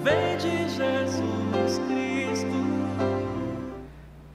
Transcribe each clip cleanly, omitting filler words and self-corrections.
vem de Jesus Cristo.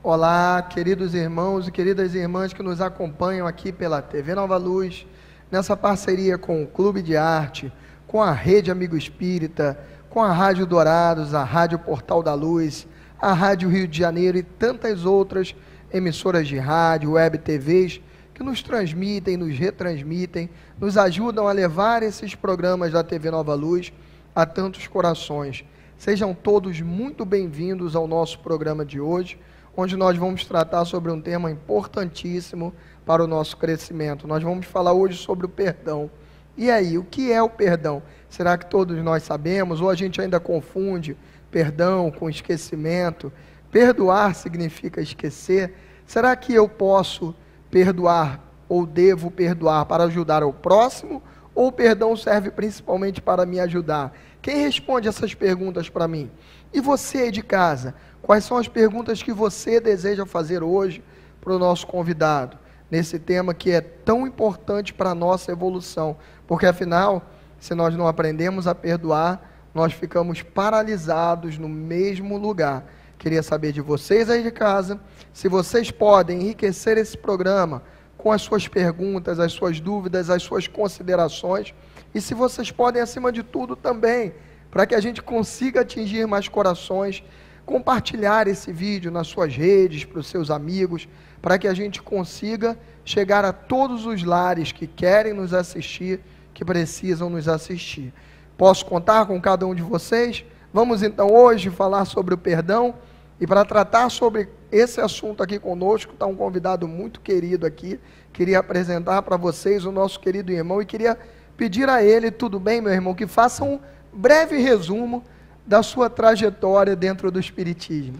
Olá, queridos irmãos e queridas irmãs que nos acompanham aqui pela TV Nova Luz, nessa parceria com o Clube de Arte, com a Rede Amigo Espírita, com a Rádio Dourados, a Rádio Portal da Luz, a Rádio Rio de Janeiro e tantas outras emissoras de rádio, web TVs, que nos transmitem, nos retransmitem, nos ajudam a levar esses programas da TV Nova Luz a tantos corações. Sejam todos muito bem-vindos ao nosso programa de hoje, onde nós vamos tratar sobre um tema importantíssimo para o nosso crescimento. Nós vamos falar hoje sobre o perdão. E aí, o que é o perdão? Será que todos nós sabemos, ou a gente ainda confunde perdão com esquecimento? Perdoar significa esquecer? Será que eu posso perdoar ou devo perdoar para ajudar o próximo? Ou o perdão serve principalmente para me ajudar? Quem responde essas perguntas para mim? E você de casa? Quais são as perguntas que você deseja fazer hoje para o nosso convidado? Nesse tema que é tão importante para a nossa evolução. Porque afinal, se nós não aprendemos a perdoar, nós ficamos paralisados no mesmo lugar. Queria saber de vocês aí de casa, se vocês podem enriquecer esse programa com as suas perguntas, as suas dúvidas, as suas considerações, e se vocês podem, acima de tudo, também, para que a gente consiga atingir mais corações, compartilhar esse vídeo nas suas redes, para os seus amigos, para que a gente consiga chegar a todos os lares que querem nos assistir, que precisam nos assistir. Posso contar com cada um de vocês? Vamos então hoje falar sobre o perdão, e para tratar sobre esse assunto aqui conosco, está um convidado muito querido aqui. Queria apresentar para vocês o nosso querido irmão e queria pedir a ele, tudo bem, meu irmão, que faça um breve resumo da sua trajetória dentro do Espiritismo.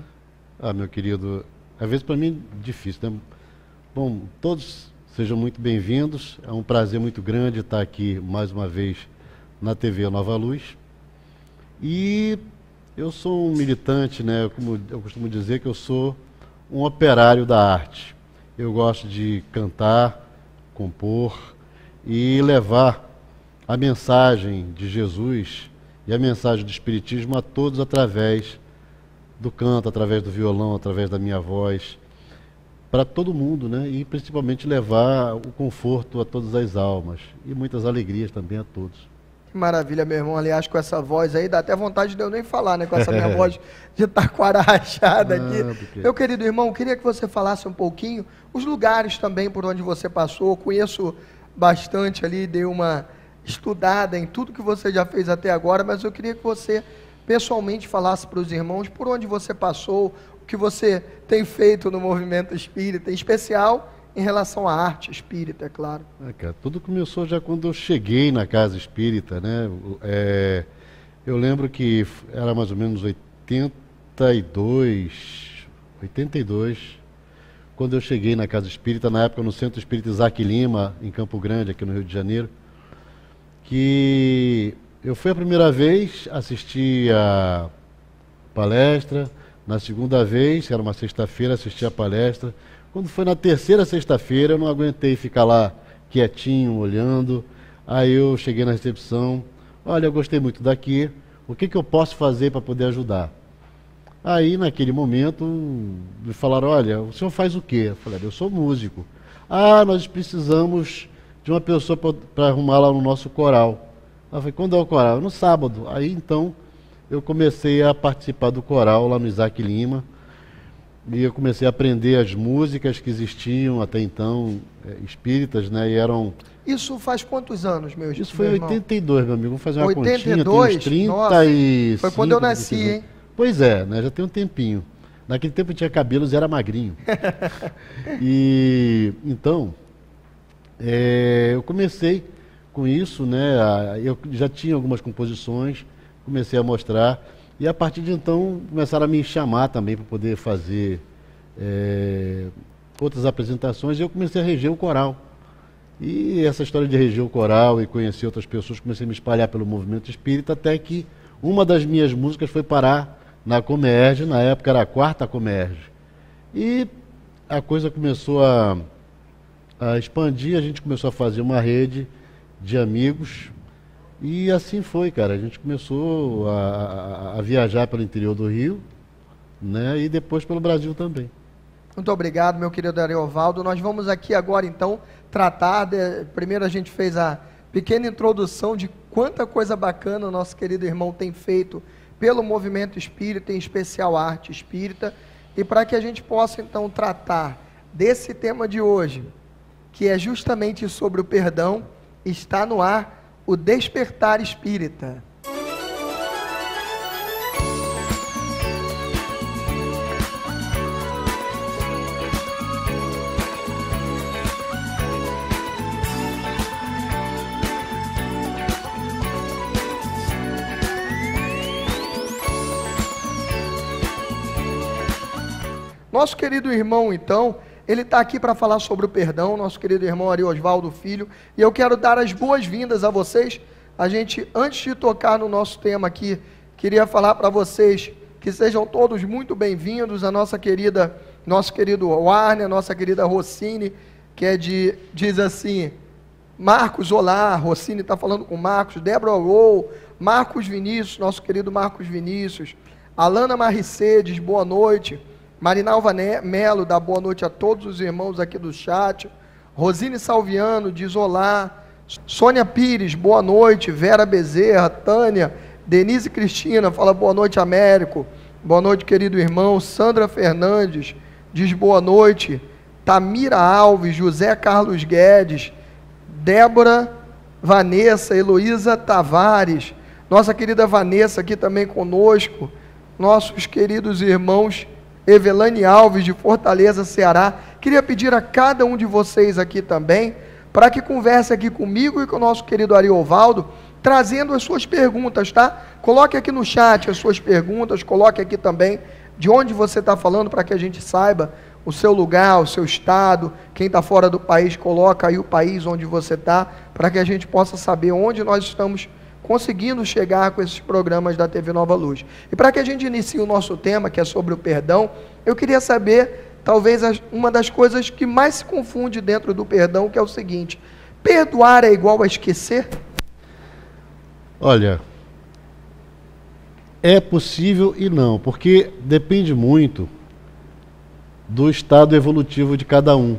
Meu querido, às vezes para mim é difícil, né? Bom, todos sejam muito bem-vindos. É um prazer muito grande estar aqui mais uma vez na TV Nova Luz. E eu sou um militante, né? Como eu costumo dizer, que eu sou um operário da arte. Eu gosto de cantar, compor e levar a mensagem de Jesus e a mensagem do Espiritismo a todos através do canto, através do violão, através da minha voz, para todo mundo, né? E principalmente levar o conforto a todas as almas e muitas alegrias também a todos. Que maravilha, meu irmão. Aliás, com essa voz aí, dá até vontade de eu nem falar, né? Com essa minha voz de taquara rachada aqui. Porque... Meu querido irmão, queria que você falasse um pouquinho os lugares também por onde você passou. Conheço bastante ali, dei uma estudada em tudo que você já fez até agora, mas eu queria que você pessoalmente falasse para os irmãos por onde você passou, o que você tem feito no movimento espírita, em especial em relação à arte espírita, é claro. Cara, tudo começou já quando eu cheguei na casa espírita, né? Eu lembro que era mais ou menos 82, quando eu cheguei na casa espírita, na época no Centro Espírita Isaac Lima, em Campo Grande, aqui no Rio de Janeiro, que eu fui a primeira vez, assisti a palestra, na segunda vez, que era uma sexta-feira, assisti a palestra. Quando foi na terceira sexta-feira, eu não aguentei ficar lá quietinho, olhando. Aí eu cheguei na recepção, olha, eu gostei muito daqui, o que eu posso fazer para poder ajudar? Aí, naquele momento, me falaram, olha, o senhor faz o quê? Eu falei, eu sou músico. Nós precisamos de uma pessoa para arrumar lá no nosso coral. Eu falei, quando é o coral? No sábado. Aí, então, eu comecei a participar do coral lá no Isaac Lima, e eu comecei a aprender as músicas que existiam até então, espíritas, né? E eram... Isso faz quantos anos, meu irmão? Isso foi em 82, meu amigo. Vamos fazer uma 82? continha, tem uns 35... Foi quando eu nasci, hein? Pois é, né? Já tem um tempinho. Naquele tempo eu tinha cabelos e era magrinho. E então, eu comecei com isso, né? Eu já tinha algumas composições, comecei a mostrar. E a partir de então começaram a me chamar também para poder fazer outras apresentações, e eu comecei a reger o coral. E essa história de reger o coral e conhecer outras pessoas, comecei a me espalhar pelo movimento espírita, até que uma das minhas músicas foi parar na Comerge, na época era a quarta Comerge. E a coisa começou a expandir, a gente começou a fazer uma rede de amigos, E assim foi, cara. A gente começou a viajar pelo interior do Rio, né? E depois pelo Brasil também. Muito obrigado, meu querido Ariovaldo. Nós vamos aqui agora, então, tratar primeiro a gente fez a pequena introdução de quanta coisa bacana o nosso querido irmão tem feito pelo movimento espírita, em especial a arte espírita, e para que a gente possa, então, tratar desse tema de hoje, que é justamente sobre o perdão, está no ar o Despertar Espírita. Nosso querido irmão, então, ele está aqui para falar sobre o perdão, nosso querido irmão Ariosvaldo Filho, e eu quero dar as boas-vindas a vocês. A gente, antes de tocar no nosso tema aqui, queria falar para vocês que sejam todos muito bem-vindos, nosso querido Warner, nossa querida Rossini, que diz assim, Marcos, olá, Rossini está falando com Marcos, Débora Rou, Marcos Vinícius, nosso querido Marcos Vinícius, Alana Marricedes, boa noite, Marinalva Melo, dá boa noite a todos os irmãos aqui do chat. Rosine Salviano, diz olá. Sônia Pires, boa noite. Vera Bezerra, Tânia, Denise Cristina, fala boa noite, Américo. Boa noite, querido irmão. Sandra Fernandes, diz boa noite. Tamira Alves, José Carlos Guedes, Débora Vanessa, Heloísa Tavares, nossa querida Vanessa aqui também conosco. Nossos queridos irmãos Evelane Alves, de Fortaleza, Ceará. Queria pedir a cada um de vocês aqui também, para que converse aqui comigo e com o nosso querido Ariovaldo, trazendo as suas perguntas, tá? Coloque aqui no chat as suas perguntas, coloque aqui também de onde você está falando, para que a gente saiba o seu lugar, o seu estado. Quem está fora do país, coloca aí o país onde você está, para que a gente possa saber onde nós estamos conseguindo chegar com esses programas da TV Nova Luz. E para que a gente inicie o nosso tema, que é sobre o perdão, eu queria saber, talvez, uma das coisas que mais se confunde dentro do perdão, que é o seguinte: perdoar é igual a esquecer? Olha, é possível e não, porque depende muito do estado evolutivo de cada um,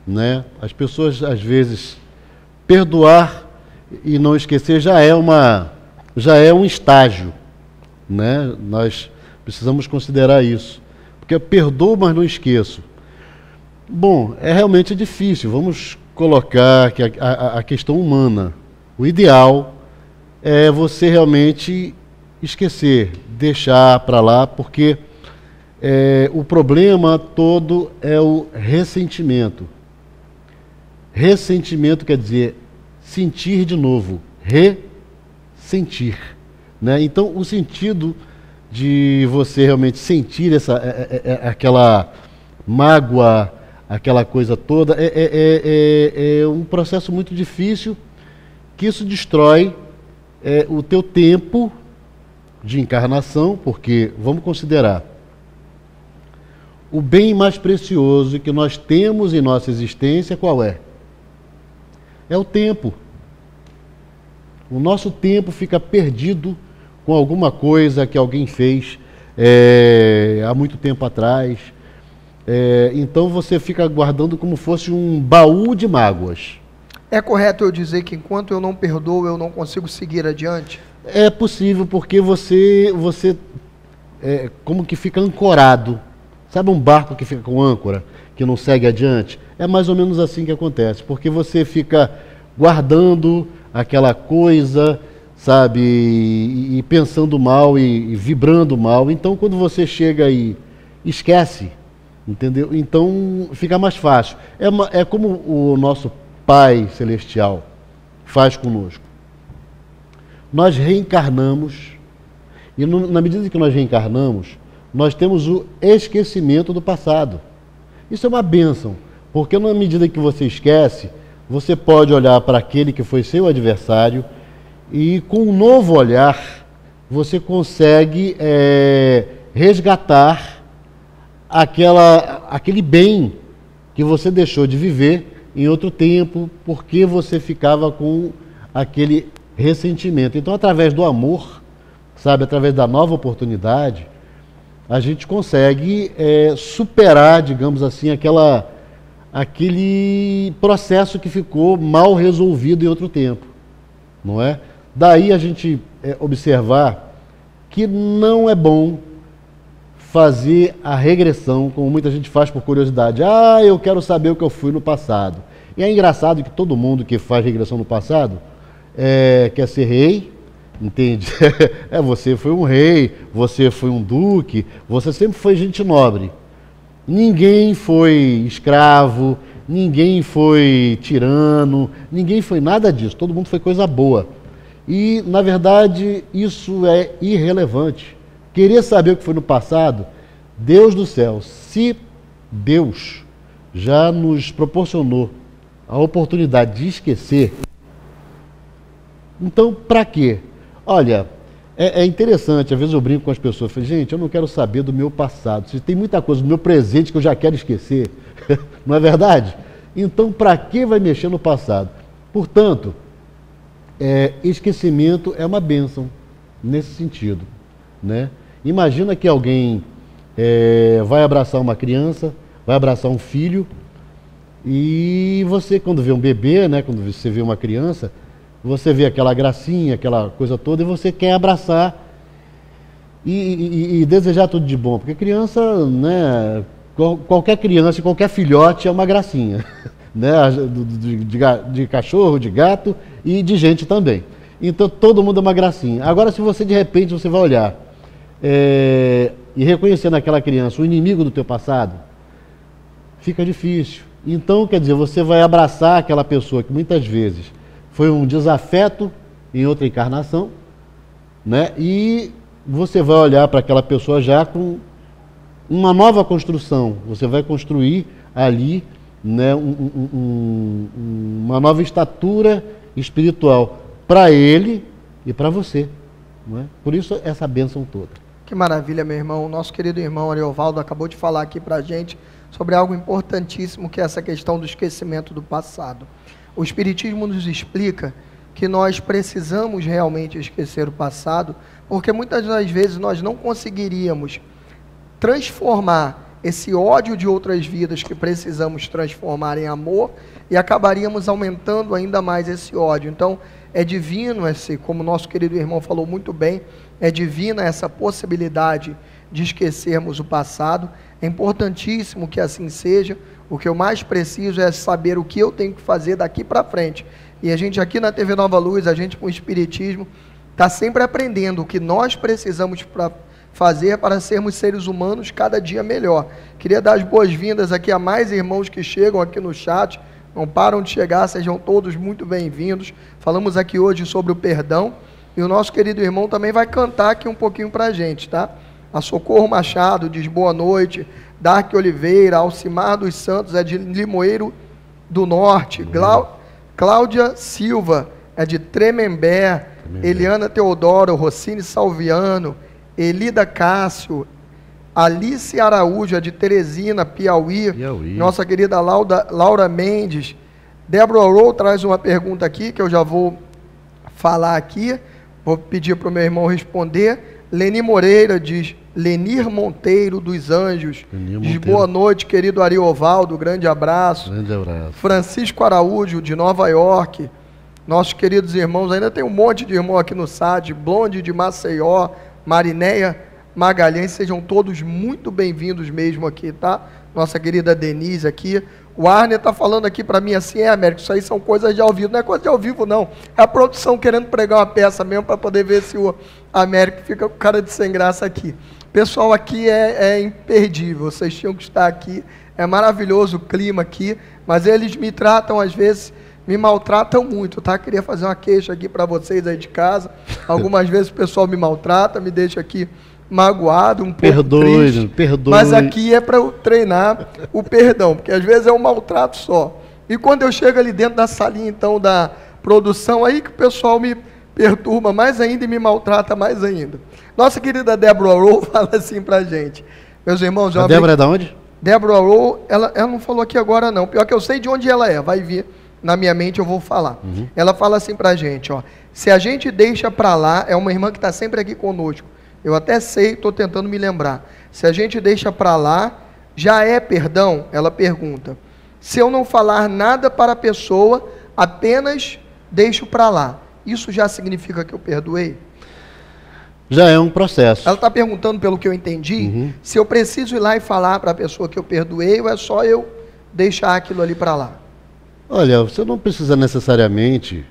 né? As pessoas, às vezes, perdoar e não esquecer já é um estágio, né? Nós precisamos considerar isso, porque eu perdoo, mas não esqueço. Bom, é realmente difícil. Vamos colocar que a questão humana, o ideal é você realmente esquecer, deixar para lá, porque o problema todo é o ressentimento. Ressentimento quer dizer sentir de novo, ressentir, né? Então, o sentido de você realmente sentir aquela mágoa, aquela coisa toda, é um processo muito difícil, que isso destrói o teu tempo de encarnação, porque, vamos considerar, o bem mais precioso que nós temos em nossa existência, qual é? É o tempo. O nosso tempo fica perdido com alguma coisa que alguém fez há muito tempo atrás. Então você fica guardando como fosse um baú de mágoas. É correto eu dizer que enquanto eu não perdoo, eu não consigo seguir adiante? É possível, porque você como que fica ancorado. Sabe um barco que fica com âncora, que não segue adiante? É mais ou menos assim que acontece, porque você fica guardando aquela coisa, sabe, e pensando mal e vibrando mal. Então, quando você chega e esquece, entendeu? Então, fica mais fácil. É como o nosso Pai Celestial faz conosco. Nós reencarnamos, e na medida que nós reencarnamos, nós temos o esquecimento do passado. Isso é uma bênção, porque na medida que você esquece, você pode olhar para aquele que foi seu adversário e, com um novo olhar, você consegue resgatar aquele bem que você deixou de viver em outro tempo, porque você ficava com aquele ressentimento. Então, através do amor, sabe, através da nova oportunidade, a gente consegue superar, digamos assim, aquele processo que ficou mal resolvido em outro tempo, não é? Daí a gente observar que não é bom fazer a regressão, como muita gente faz por curiosidade. Ah, eu quero saber o que eu fui no passado. E é engraçado que todo mundo que faz regressão no passado quer ser rei, entende? Você foi um rei, você foi um duque, você sempre foi gente nobre. Ninguém foi escravo, ninguém foi tirano, ninguém foi nada disso, todo mundo foi coisa boa. E, na verdade, isso é irrelevante. Querer saber o que foi no passado, Deus do céu, se Deus já nos proporcionou a oportunidade de esquecer, então para quê? Olha, é interessante, às vezes eu brinco com as pessoas, falo, gente, eu não quero saber do meu passado, se tem muita coisa do meu presente que eu já quero esquecer, não é verdade? Então para que vai mexer no passado? Portanto, esquecimento é uma bênção nesse sentido, né? Imagina que alguém vai abraçar uma criança, vai abraçar um filho, e você, quando vê um bebê, né, quando você vê uma criança, você vê aquela gracinha, aquela coisa toda, e você quer abraçar e desejar tudo de bom, porque criança, né, qualquer criança, qualquer filhote é uma gracinha, né, de cachorro, de gato e de gente também. Então todo mundo é uma gracinha. Agora, se você de repente você vai olhar e reconhecer naquela criança o inimigo do teu passado, fica difícil. Então, quer dizer, você vai abraçar aquela pessoa que muitas vezes foi um desafeto em outra encarnação, né? E você vai olhar para aquela pessoa já com uma nova construção. Você vai construir ali, né, uma nova estatura espiritual para ele e para você, não é? Por isso essa bênção toda. Que maravilha, meu irmão. Nosso querido irmão Ariovaldo acabou de falar aqui para a gente sobre algo importantíssimo, que é essa questão do esquecimento do passado. O Espiritismo nos explica que nós precisamos realmente esquecer o passado, porque muitas das vezes nós não conseguiríamos transformar esse ódio de outras vidas que precisamos transformar em amor e acabaríamos aumentando ainda mais esse ódio. Então, é divino como nosso querido irmão falou muito bem, é divina essa possibilidade de esquecermos o passado. É importantíssimo que assim seja. O que eu mais preciso é saber o que eu tenho que fazer daqui para frente. E a gente aqui na TV Nova Luz, a gente com o Espiritismo, está sempre aprendendo o que nós precisamos fazer para sermos seres humanos cada dia melhor. Queria dar as boas-vindas aqui a mais irmãos que chegam aqui no chat, não param de chegar, sejam todos muito bem-vindos. Falamos aqui hoje sobre o perdão, e o nosso querido irmão também vai cantar aqui um pouquinho para a gente, tá? A Socorro Machado diz boa noite, Dark Oliveira, Alcimar dos Santos é de Limoeiro do Norte, Cláudia Silva é de Tremembé, Eliana Teodoro, Rossini Salviano, Elida Cássio, Alice Araújo é de Teresina, Piauí. Nossa querida Laura Mendes. Débora Rowe traz uma pergunta aqui, que eu já vou falar aqui, vou pedir para o meu irmão responder. Leni Moreira diz, Lenir Monteiro dos Anjos, diz boa noite, querido Ariovaldo, grande abraço. Grande abraço. Francisco Araújo, de Nova York, nossos queridos irmãos, ainda tem um monte de irmão aqui no SAD, Blonde de Maceió, Marinéia Magalhães, sejam todos muito bem-vindos mesmo aqui, tá? Nossa querida Denise aqui. O Arne está falando aqui para mim assim, Américo, isso aí são coisas de ao vivo. Não é coisa de ao vivo, não. É a produção querendo pregar uma peça mesmo para poder ver se o Américo fica com cara de sem graça aqui. Pessoal, aqui é imperdível, vocês tinham que estar aqui. É maravilhoso o clima aqui, mas eles me tratam, às vezes, me maltratam muito, tá? Queria fazer uma queixa aqui para vocês aí de casa. Algumas vezes o pessoal me maltrata, me deixa aqui magoado, um pouco triste, perdoe. Mas aqui é para eu treinar o perdão, porque às vezes é um maltrato só. E quando eu chego ali dentro da salinha, então, da produção, aí que o pessoal me perturba mais ainda e me maltrata mais ainda. Nossa querida Débora Rowe fala assim pra gente. Meus irmãos... A Débora é da onde? Débora Rowe, ela não falou aqui agora não. Pior que eu sei de onde ela é, vai vir na minha mente, eu vou falar. Ela fala assim pra gente, ó. Se a gente deixa para lá, é uma irmã que está sempre aqui conosco, eu até sei, estou tentando me lembrar. Se a gente deixa para lá, já é perdão? Ela pergunta. Se eu não falar nada para a pessoa, apenas deixo para lá, isso já significa que eu perdoei? Já é um processo. Ela está perguntando, pelo que eu entendi, se eu preciso ir lá e falar para a pessoa que eu perdoei, ou é só eu deixar aquilo ali para lá? Olha, você não precisa necessariamente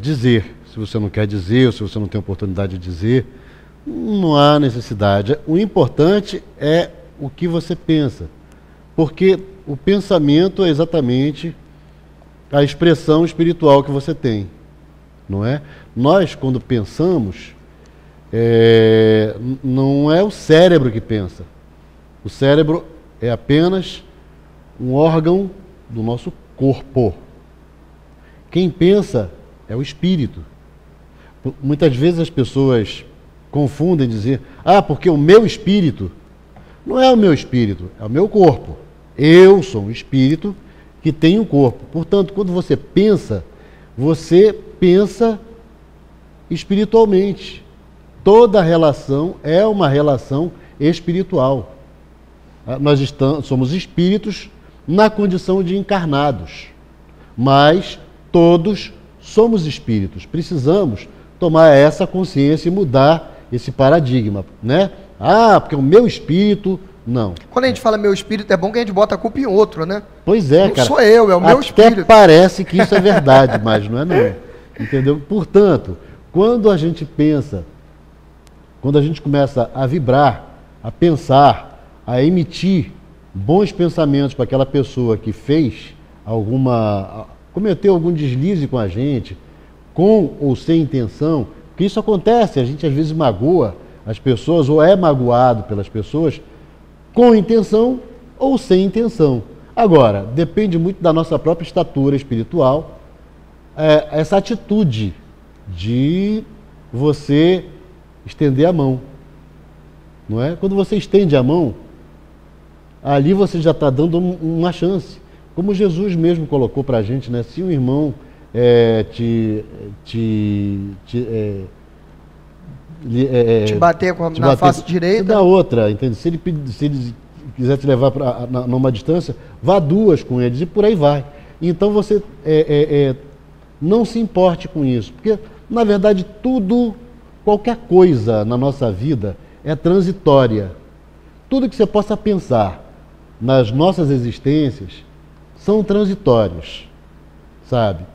dizer, se você não quer dizer, ou se você não tem oportunidade de dizer, não há necessidade. O importante é o que você pensa, porque o pensamento é exatamente a expressão espiritual que você tem, não é? Nós, quando pensamos, não é o cérebro que pensa. O cérebro é apenas um órgão do nosso corpo. Quem pensa é o espírito. Muitas vezes as pessoas confundem dizer, porque o meu espírito. Não é o meu espírito, é o meu corpo. Eu sou um espírito que tem um corpo. Portanto, quando você pensa espiritualmente. Toda relação é uma relação espiritual. Nós somos espíritos na condição de encarnados, mas todos somos espíritos. Precisamos tomar essa consciência e mudar esse paradigma, né? Porque o meu espírito... Não. Quando a gente fala meu espírito, é bom que a gente bota a culpa em outro, né? Pois é, não cara. Não sou eu, é o meu espírito. Até parece que isso é verdade, mas não é não. Entendeu? Portanto, quando a gente pensa, quando a gente começa a vibrar, a pensar, a emitir bons pensamentos para aquela pessoa que cometeu algum deslize com a gente, com ou sem intenção, porque isso acontece, a gente às vezes magoa as pessoas ou é magoado pelas pessoas com intenção ou sem intenção. Agora, depende muito da nossa própria estatura espiritual, essa atitude de você estender a mão, não é? Quando você estende a mão, ali você já está dando uma chance, como Jesus mesmo colocou para a gente, né? Se um irmão te bater na face direita, você dá outra, entende? Se ele quiser te levar numa distância, vá duas com eles e por aí vai. Então você não se importe com isso, porque na verdade qualquer coisa na nossa vida é transitória. Tudo que você possa pensar nas nossas existências são transitórios, sabe?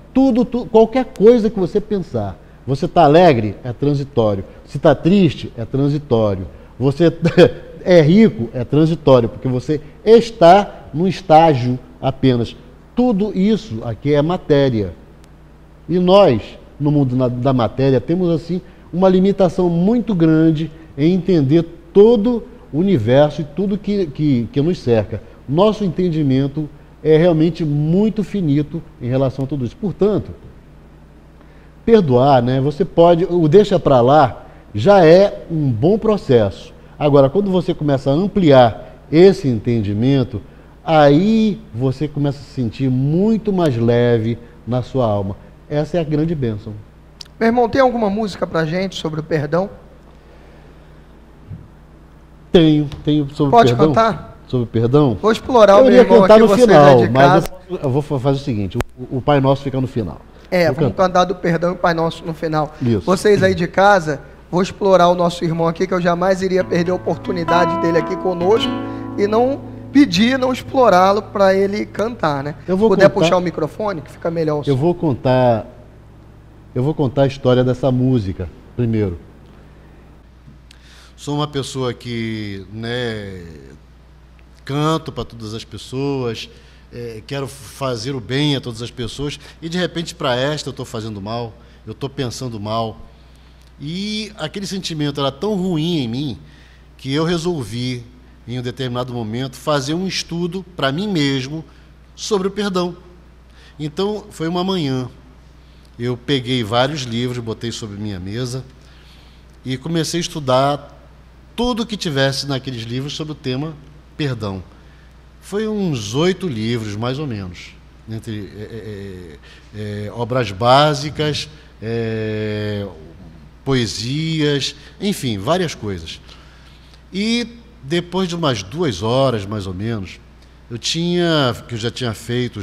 Qualquer coisa que você pensar. Você está alegre? É transitório. Se está triste? É transitório. Você é rico? É transitório, porque você está num estágio apenas. Tudo isso aqui é matéria. E nós, no mundo da matéria, temos assim uma limitação muito grande em entender todo o universo e tudo que nos cerca. Nosso entendimento é realmente muito finito em relação a tudo isso. Portanto, perdoar, né? Você pode, o deixa para lá já é um bom processo. Agora, quando você começa a ampliar esse entendimento, aí você começa a se sentir muito mais leve na sua alma. Essa é a grande bênção. Meu irmão, tem alguma música pra gente sobre o perdão? Tenho sobre Pode perdão. Pode cantar? Sobre perdão? Vou explorar o meu irmão cantar aqui, no final, de mas casa. eu vou fazer o seguinte, o Pai Nosso fica no final. Vamos cantar do perdão e o Pai Nosso no final. Isso. Vocês aí de casa, vou explorar o nosso irmão aqui, que eu jamais iria perder a oportunidade dele aqui conosco e não explorá-lo para ele cantar, né? Se puder puxar o microfone, que fica melhor. Eu vou contar a história dessa música primeiro. Sou uma pessoa que, canto para todas as pessoas, quero fazer o bem a todas as pessoas e de repente para esta eu estou fazendo mal, eu estou pensando mal. E aquele sentimento era tão ruim em mim que eu resolvi, em um determinado momento, fazer um estudo para mim mesmo sobre o perdão. Então, foi uma manhã. Eu peguei vários livros, botei sobre minha mesa e comecei a estudar tudo que tivesse naqueles livros sobre o tema perdão. Foi uns 8 livros, mais ou menos, entre obras básicas, poesias, enfim, várias coisas. E depois de umas 2 horas, mais ou menos, que eu já tinha feito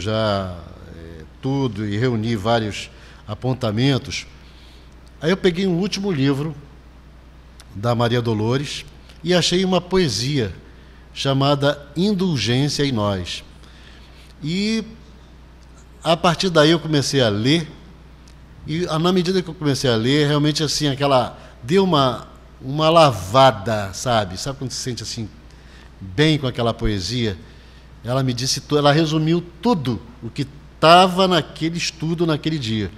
tudo e reuni vários apontamentos, aí eu peguei um último livro da Maria Dolores e achei uma poesia chamada Indulgência em Nós. E a partir daí eu comecei a ler, e na medida que eu comecei a ler, realmente assim, deu uma lavada, sabe? Sabe quando se sente assim, bem com aquela poesia? Ela me disse, ela resumiu tudo o que estava naquele estudo, naquele dia.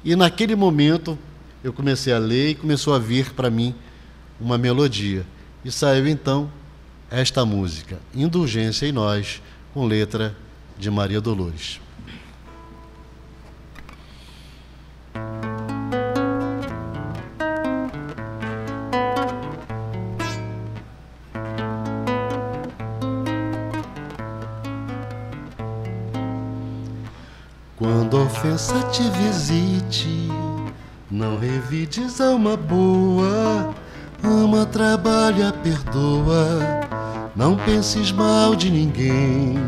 E naquele momento eu comecei a ler e começou a vir para mim uma melodia. E saiu então esta música, Indulgência em Nós, com letra de Maria Dolores. Quando a ofensa te visite, não revides alma boa, ama, trabalha, perdoa, não penses mal de ninguém.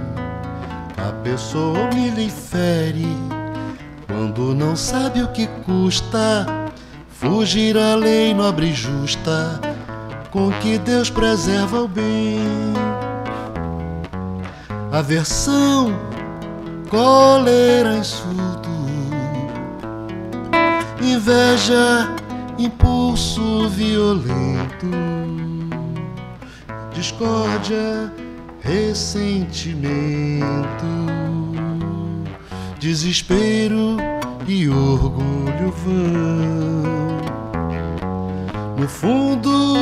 A pessoa humilha e fere, quando não sabe o que custa, fugir à lei nobre e justa, com que Deus preserva o bem. Aversão, cólera, insulto, inveja, impulso violento, discórdia, ressentimento, desespero e orgulho vão. No fundo,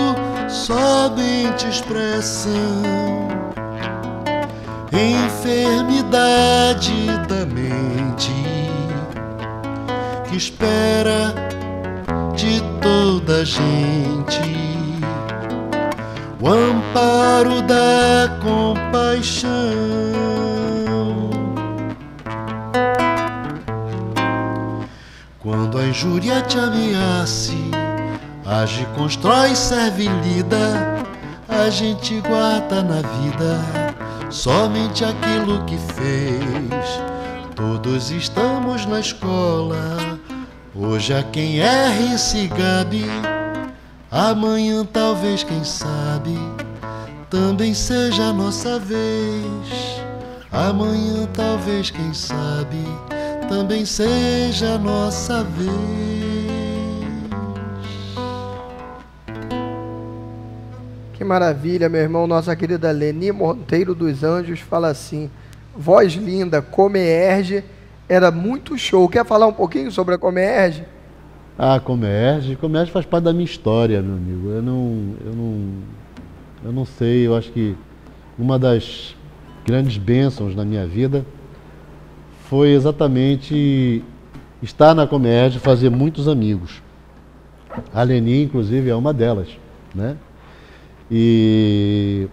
somente expressão, enfermidade da mente, que espera de toda a gente o amparo da compaixão. Quando a injúria te ameace, age, constrói, serve, lida, a gente guarda na vida somente aquilo que fez. Todos estamos na escola, hoje há quem erre e se gabe, amanhã talvez, quem sabe, também seja a nossa vez. Amanhã talvez, quem sabe, também seja a nossa vez. Que maravilha, meu irmão. Nossa querida Leni Monteiro dos Anjos fala assim: voz linda, Comerge, era muito show. Quer falar um pouquinho sobre a Comerge? A Comerge faz parte da minha história, meu amigo. Eu não sei, eu acho que uma das grandes bênçãos na minha vida foi exatamente estar na Comerge, fazer muitos amigos. A Leni, inclusive, é uma delas, né? E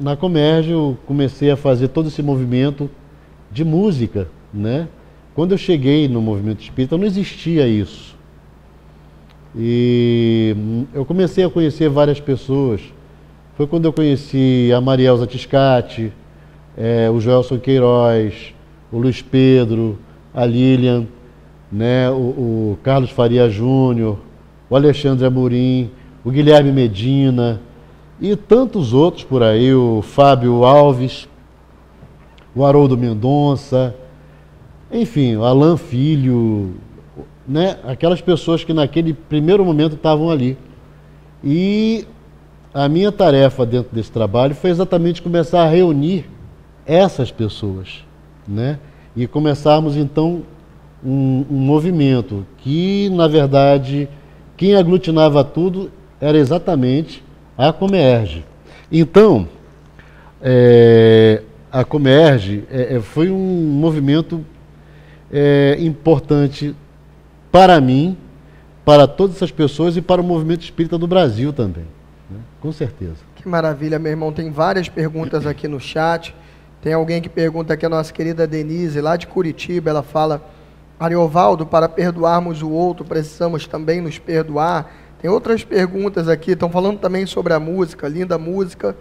na Comerge eu comecei a fazer todo esse movimento de música, né? Quando eu cheguei no movimento espírita não existia isso. E eu comecei a conhecer várias pessoas. Foi quando eu conheci a Marielza Tiscati, o Joelson Queiroz, o Luiz Pedro, a Lilian, né? o Carlos Faria Júnior, o Alexandre Amorim, o Guilherme Medina e tantos outros por aí, o Fábio Alves, o Haroldo Mendonça, enfim, o Alan Filho, né? Aquelas pessoas que naquele primeiro momento estavam ali. E a minha tarefa dentro desse trabalho foi exatamente começar a reunir essas pessoas, né? E começarmos então um movimento que, na verdade, quem aglutinava tudo era exatamente a Comerge. Então, a Comerge foi um movimento importante para mim, para todas essas pessoas e para o movimento espírita do Brasil também, né? Com certeza. Que maravilha, meu irmão. Tem várias perguntas aqui no chat. Tem alguém que pergunta aqui, a nossa querida Denise, lá de Curitiba, ela fala: Ariovaldo, para perdoarmos o outro, precisamos também nos perdoar. Tem outras perguntas aqui, estão falando também sobre a música, linda música,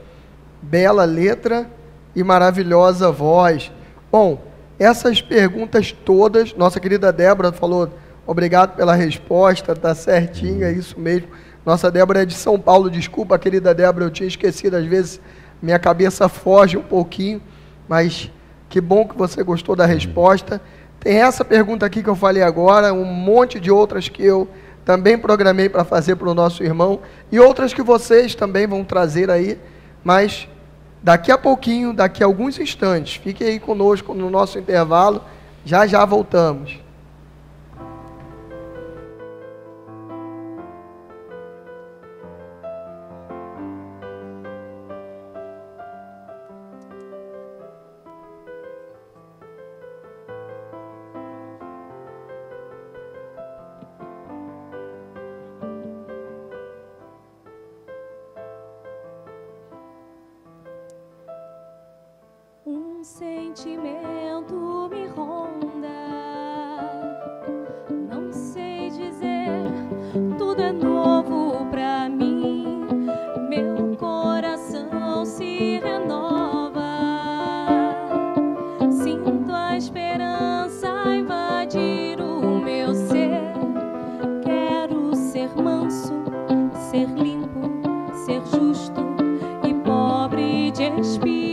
bela letra e maravilhosa voz. Bom, essas perguntas todas, nossa querida Débora falou, obrigado pela resposta, tá certinho, é isso mesmo. Nossa Débora é de São Paulo, desculpa, querida Débora, eu tinha esquecido, às vezes minha cabeça foge um pouquinho, mas que bom que você gostou da resposta. Tem essa pergunta aqui que eu falei agora, um monte de outras que eu também programei para fazer para o nosso irmão, e outras que vocês também vão trazer aí, mas daqui a pouquinho, daqui a alguns instantes, fiquem aí conosco no nosso intervalo, já já voltamos. Um sentimento me ronda, não sei dizer, tudo é novo pra mim, meu coração se renova, sinto a esperança invadir o meu ser, quero ser manso, ser limpo, ser justo e pobre de espírito.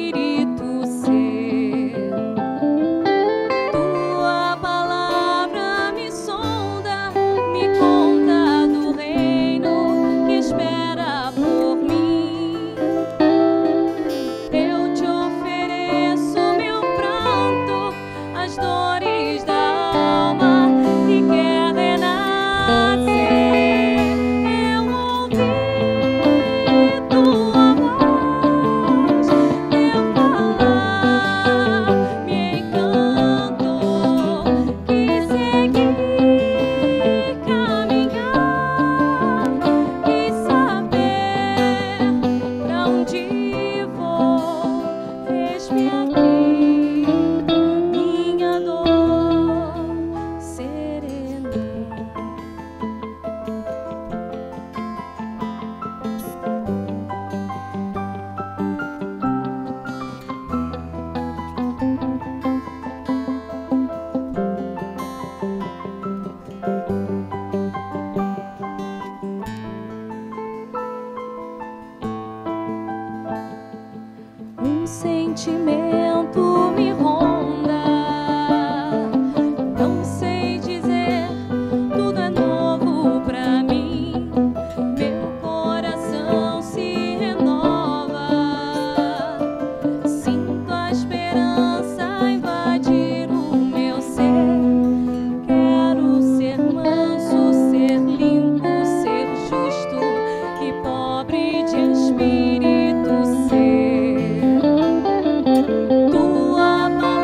Um sentimento me ronda, não sei dizer, tudo é novo pra mim, meu coração se renova, sinto a esperança invadir o meu ser, quero ser manso, ser limpo, ser justo e pobre de espírito ser. Tua palavra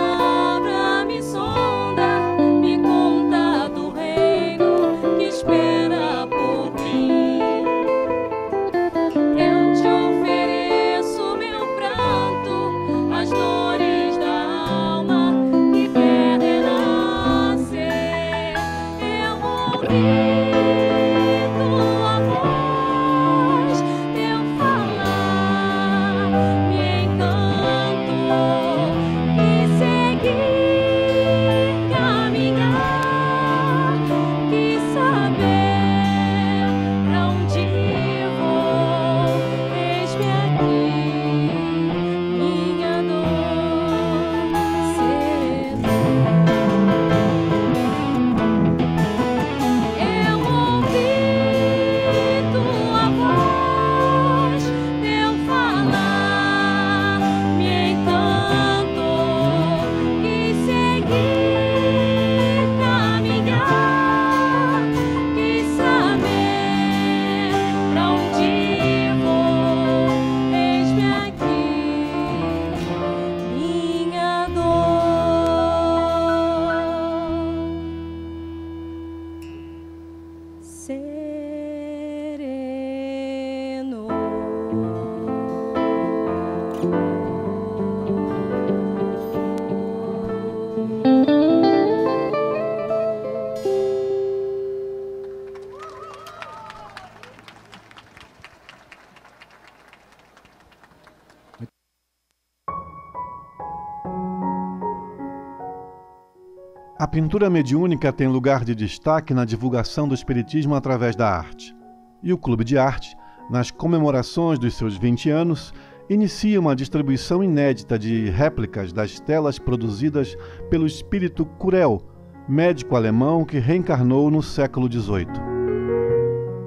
A pintura mediúnica tem lugar de destaque na divulgação do espiritismo através da arte. E o Clube de Arte, nas comemorações dos seus 20 anos, inicia uma distribuição inédita de réplicas das telas produzidas pelo espírito Curel, médico alemão que reencarnou no século XVIII.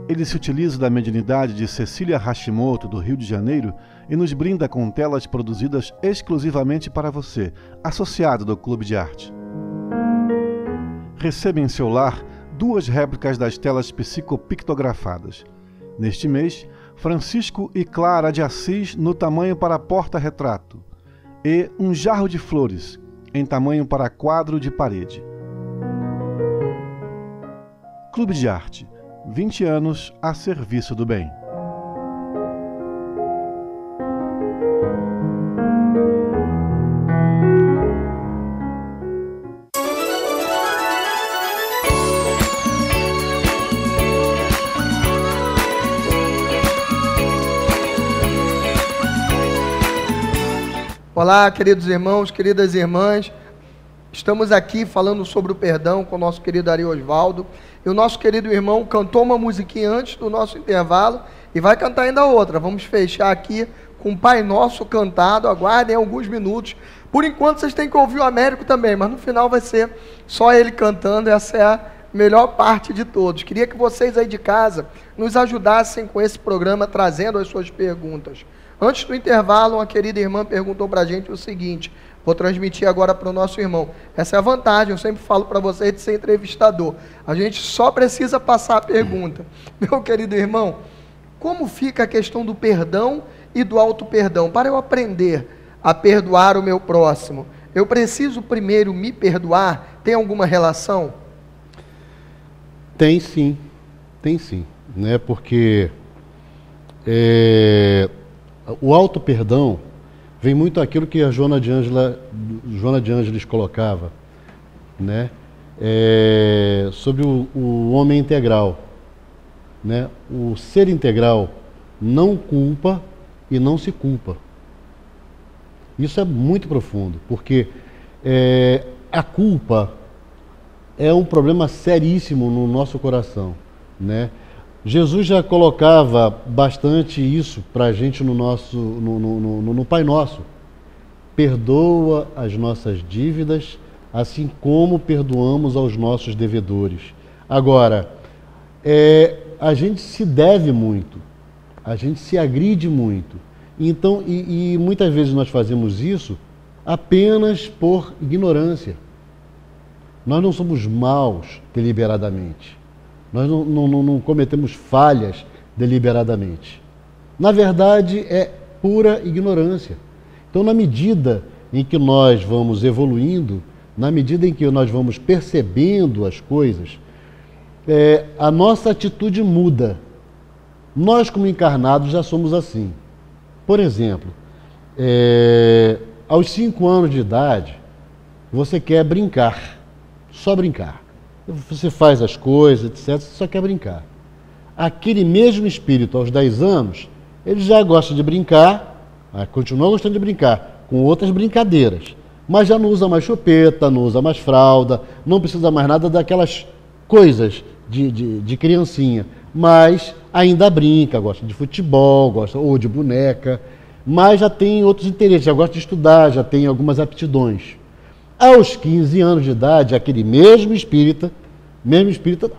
Ele se utiliza da mediunidade de Cecília Hashimoto, do Rio de Janeiro, e nos brinda com telas produzidas exclusivamente para você, associado do Clube de Arte. Receba em seu lar 2 réplicas das telas psicopictografadas. Neste mês, Francisco e Clara de Assis no tamanho para porta-retrato e um jarro de flores em tamanho para quadro de parede. Clube de Arte, 20 anos a serviço do bem. Olá, queridos irmãos, queridas irmãs. Estamos aqui falando sobre o perdão com o nosso querido Ari Osvaldo. E o nosso querido irmão cantou uma musiquinha antes do nosso intervalo e vai cantar ainda outra. Vamos fechar aqui com o Pai Nosso cantado. Aguardem alguns minutos. Por enquanto vocês têm que ouvir o Américo também, mas no final vai ser só ele cantando. Essa é a melhor parte de todos. Queria que vocês aí de casa nos ajudassem com esse programa, trazendo as suas perguntas. Antes do intervalo, uma querida irmã perguntou para a gente o seguinte, vou transmitir agora para o nosso irmão. Essa é a vantagem, eu sempre falo para vocês de ser entrevistador. A gente só precisa passar a pergunta. Meu querido irmão, como fica a questão do perdão e do auto-perdão? Para eu aprender a perdoar o meu próximo, eu preciso primeiro me perdoar? Tem alguma relação? Tem sim, né? Porque o auto-perdão vem muito aquilo que a Joana de Ângeles colocava, né? Sobre o homem integral, né? O ser integral não culpa e não se culpa. Isso é muito profundo, porque a culpa é um problema seríssimo no nosso coração, né? Jesus já colocava bastante isso para a gente no Pai Nosso. Perdoa as nossas dívidas, assim como perdoamos aos nossos devedores. Agora, a gente se deve muito, a gente se agride muito. Então, e muitas vezes nós fazemos isso apenas por ignorância. Nós não somos maus deliberadamente. Nós não cometemos falhas deliberadamente. Na verdade, é pura ignorância. Então, na medida em que nós vamos evoluindo, na medida em que nós vamos percebendo as coisas, a nossa atitude muda. Nós, como encarnados, já somos assim. Por exemplo, aos 5 anos de idade, você quer brincar, só brincar. Você faz as coisas, etc., você só quer brincar. Aquele mesmo espírito, aos 10 anos, ele já gosta de brincar, continua gostando de brincar, com outras brincadeiras, mas já não usa mais chupeta, não usa mais fralda, não precisa mais nada daquelas coisas de criancinha, mas ainda brinca, gosta de futebol, gosta ou de boneca, mas já tem outros interesses, já gosta de estudar, já tem algumas aptidões. Aos 15 anos de idade, aquele mesmo espírita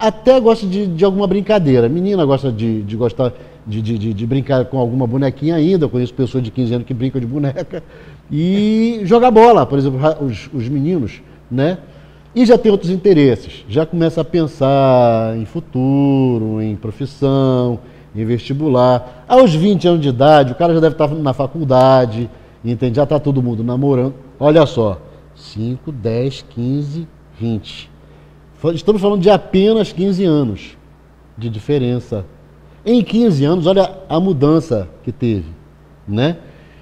até gosta de alguma brincadeira. A menina gosta de brincar com alguma bonequinha ainda. Eu conheço pessoas de 15 anos que brincam de boneca. E jogar bola, por exemplo, os meninos, né? E já tem outros interesses. Já começa a pensar em futuro, em profissão, em vestibular. Aos 20 anos de idade, o cara já deve estar na faculdade, entende? Já está todo mundo namorando. Olha só. 5, 10, 15, 20. Estamos falando de apenas 15 anos de diferença. Em 15 anos, olha a mudança que teve, né?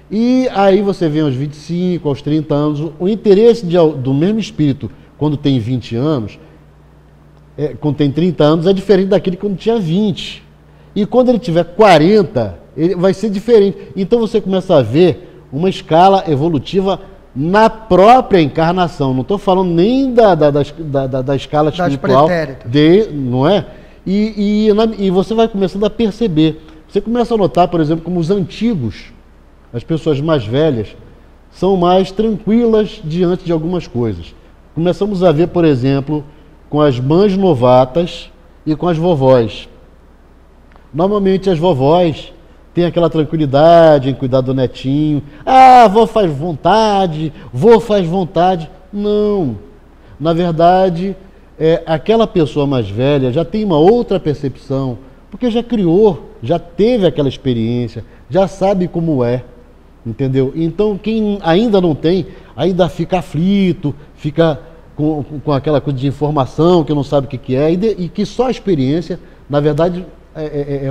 E aí você vem aos 25, aos 30 anos, o interesse do mesmo espírito quando tem 20 anos, quando tem 30 anos, é diferente daquele quando tinha 20. E quando ele tiver 40, ele vai ser diferente. Então você começa a ver uma escala evolutiva na própria encarnação. Não estou falando nem da escala espiritual, não é? E você vai começando a perceber. Você começa a notar, por exemplo, como os antigos, as pessoas mais velhas, são mais tranquilas diante de algumas coisas. Começamos a ver, por exemplo, com as mães novatas e com as vovós. Normalmente as vovós têm aquela tranquilidade em cuidar do netinho. Ah, avó faz vontade, vô faz vontade. Não. Na verdade, aquela pessoa mais velha já tem uma outra percepção, porque já criou, já teve aquela experiência, já sabe como é, entendeu? Então, quem ainda não tem, ainda fica aflito, fica com aquela coisa de informação que não sabe o que é, e que só a experiência, na verdade,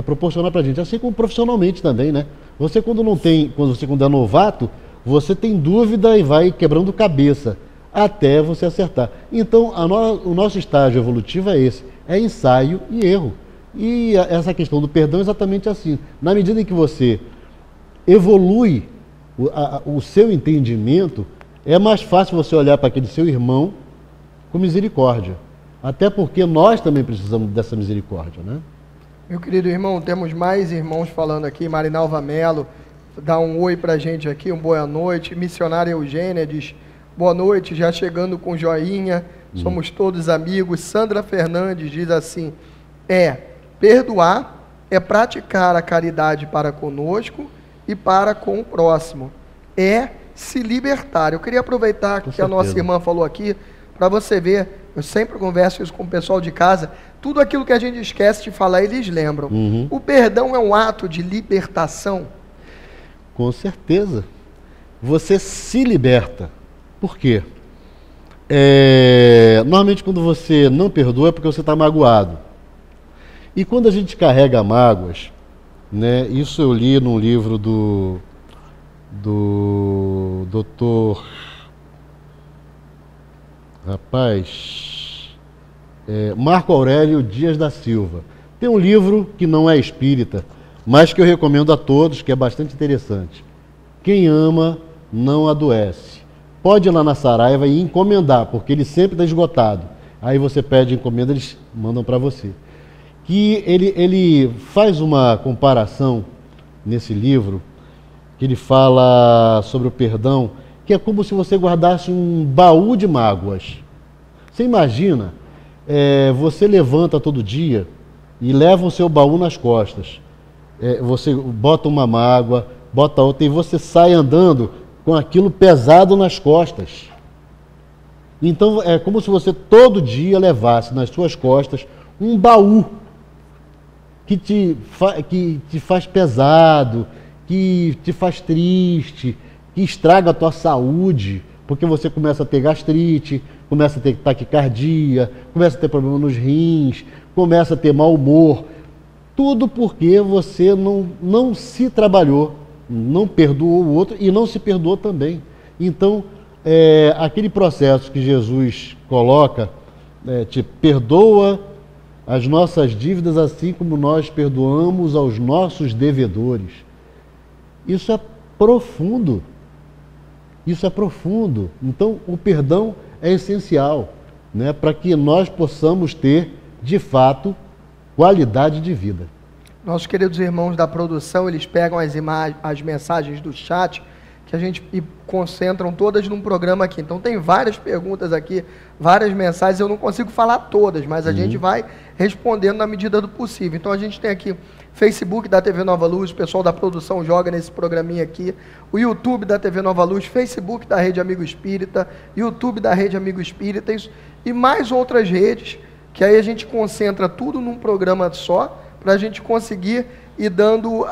proporcionar para a gente. Assim como profissionalmente também, né? Você quando é novato, você tem dúvida e vai quebrando cabeça até você acertar. Então, o nosso estágio evolutivo é esse, é ensaio e erro. E essa questão do perdão é exatamente assim. Na medida em que você evolui o seu entendimento, é mais fácil você olhar para aquele seu irmão com misericórdia. Até porque nós também precisamos dessa misericórdia, né? Meu querido irmão, temos mais irmãos falando aqui. Marinalva Melo dá um oi pra gente aqui, um boa noite. Missionária Eugênia diz boa noite, já chegando com joinha, somos todos amigos. Sandra Fernandes diz assim, perdoar é praticar a caridade para conosco e para com o próximo. É se libertar. Eu queria aproveitar que a nossa irmã falou aqui, para você ver, eu sempre converso isso com o pessoal de casa, tudo aquilo que a gente esquece de falar, eles lembram. O perdão é um ato de libertação? Com certeza. Você se liberta. Por quê? Normalmente quando você não perdoa é porque você está magoado. E quando a gente carrega mágoas, né, isso eu li num livro do doutor... Marco Aurélio Dias da Silva. Tem um livro que não é espírita, mas que eu recomendo a todos, que é bastante interessante. Quem ama não adoece. Pode ir lá na Saraiva e encomendar, porque ele sempre está esgotado. Aí você pede encomenda, eles mandam para você. Que ele faz uma comparação nesse livro, que ele fala sobre o perdão, que é como se você guardasse um baú de mágoas. Você imagina, você levanta todo dia e leva o seu baú nas costas. Você bota uma mágoa, bota outra, e você sai andando com aquilo pesado nas costas. Então é como se você todo dia levasse nas suas costas um baú que te faz pesado, que te faz triste, que estraga a tua saúde, porque você começa a ter gastrite, começa a ter taquicardia, começa a ter problema nos rins, começa a ter mau humor. Tudo porque você não se trabalhou, não perdoou o outro e não se perdoou também. Então, aquele processo que Jesus coloca, te perdoa as nossas dívidas assim como nós perdoamos aos nossos devedores. Isso é profundo. Isso é profundo. Então, o perdão é essencial, né, para que nós possamos ter, de fato, qualidade de vida. Nossos queridos irmãos da produção, eles pegam as mensagens do chat que a gente concentram todas num programa aqui. Então tem várias perguntas aqui, várias mensagens, eu não consigo falar todas, mas a gente vai respondendo na medida do possível. Então a gente tem aqui Facebook da TV Nova Luz, o pessoal da produção joga nesse programinha aqui, o YouTube da TV Nova Luz, Facebook da Rede Amigo Espírita, YouTube da Rede Amigo Espírita, e mais outras redes, que aí a gente concentra tudo num programa só, para a gente conseguir ir dando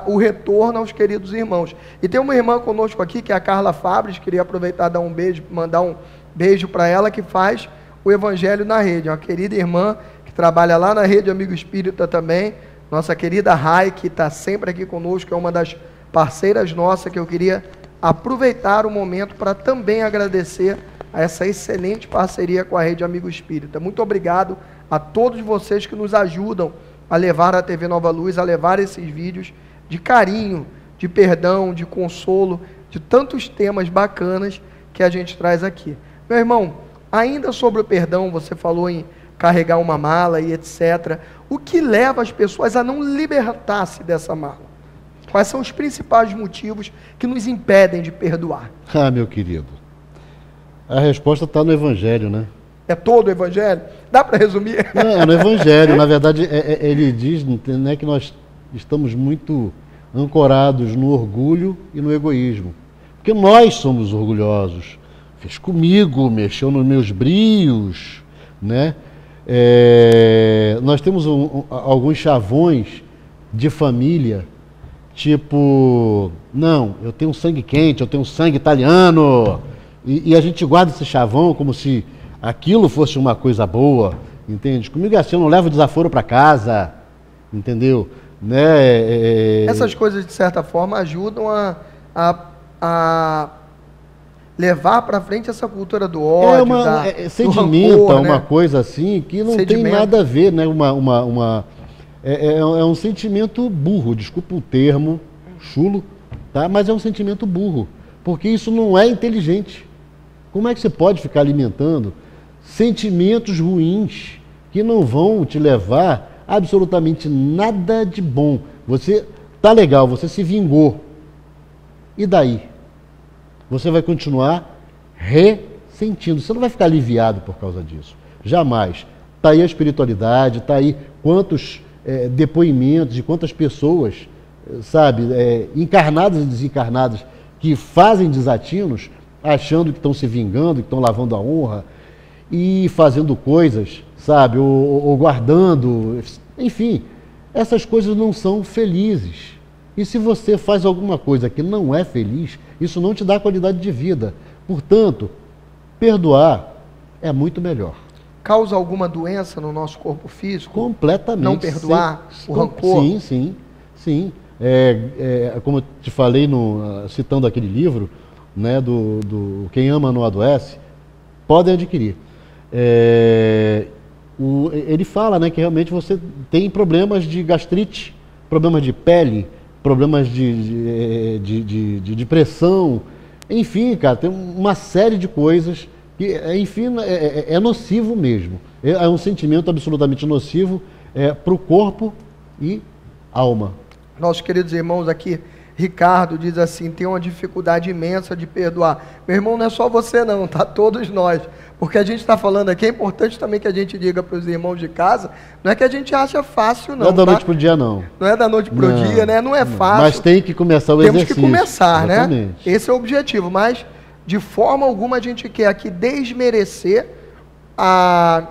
o retorno aos queridos irmãos. E tem uma irmã conosco aqui, que é a Carla Fabres, queria aproveitar e dar um beijo, mandar um beijo para ela, que faz o Evangelho na Rede, uma querida irmã que trabalha lá na Rede Amigo Espírita também, nossa querida Rai, que está sempre aqui conosco, é uma das parceiras nossas, que eu queria aproveitar o momento para também agradecer a essa excelente parceria com a Rede Amigo Espírita. Muito obrigado a todos vocês que nos ajudam a levar a TV Nova Luz, a levar esses vídeos de carinho, de perdão, de consolo, de tantos temas bacanas que a gente traz aqui. Meu irmão, ainda sobre o perdão, você falou em carregar uma mala e etc. O que leva as pessoas a não libertar-se dessa mala? Quais são os principais motivos que nos impedem de perdoar? Ah, meu querido, a resposta está no Evangelho, né? É todo o Evangelho? Dá para resumir? Não, é no Evangelho. Na verdade, ele diz, né, que nós estamos muito ancorados no orgulho e no egoísmo. Porque nós somos orgulhosos. Fez comigo, mexeu nos meus brios, né? Nós temos alguns chavões de família, tipo, não, eu tenho sangue quente, eu tenho sangue italiano, e a gente guarda esse chavão como se aquilo fosse uma coisa boa, entende? Comigo é assim, eu não levo desaforo para casa, entendeu? Né? Essas coisas, de certa forma, ajudam a levar para frente essa cultura do ódio, sedimenta, do rancor, uma né? coisa assim que não tem nada a ver, né? É um sentimento burro, desculpa o termo, chulo, tá? Mas é um sentimento burro, porque isso não é inteligente. Como é que você pode ficar alimentando sentimentos ruins que não vão te levar a absolutamente nada de bom? Você tá legal, você se vingou. E daí? Você vai continuar ressentindo. Você não vai ficar aliviado por causa disso. Jamais. Está aí a espiritualidade, está aí quantos depoimentos de quantas pessoas, sabe, encarnadas e desencarnadas, que fazem desatinos, achando que estão se vingando, que estão lavando a honra e fazendo coisas, sabe, ou guardando. Enfim, essas coisas não são felizes. E se você faz alguma coisa que não é feliz, isso não te dá qualidade de vida. Portanto, perdoar é muito melhor. Causa alguma doença no nosso corpo físico? Completamente. Não perdoar, o rancor? Sim. Como eu te falei, citando aquele livro, né, do Quem Ama Não Adoece, podem adquirir. Ele fala, né, que realmente você tem problemas de gastrite, problemas de pele, problemas de depressão, enfim, cara, tem uma série de coisas que, enfim, é nocivo mesmo. É um sentimento absolutamente nocivo para o corpo e alma. Nossos queridos irmãos aqui, Ricardo diz assim, tem uma dificuldade imensa de perdoar. Meu irmão, não é só você não, tá? Todos nós. Porque a gente está falando aqui, é importante também que a gente diga para os irmãos de casa, não é que a gente acha fácil não, não é da noite para o dia não. Não é da noite para o dia, né? Não é fácil. Mas tem que começar o exercício. Temos que começar, exatamente, né? Esse é o objetivo, mas de forma alguma a gente quer aqui desmerecer a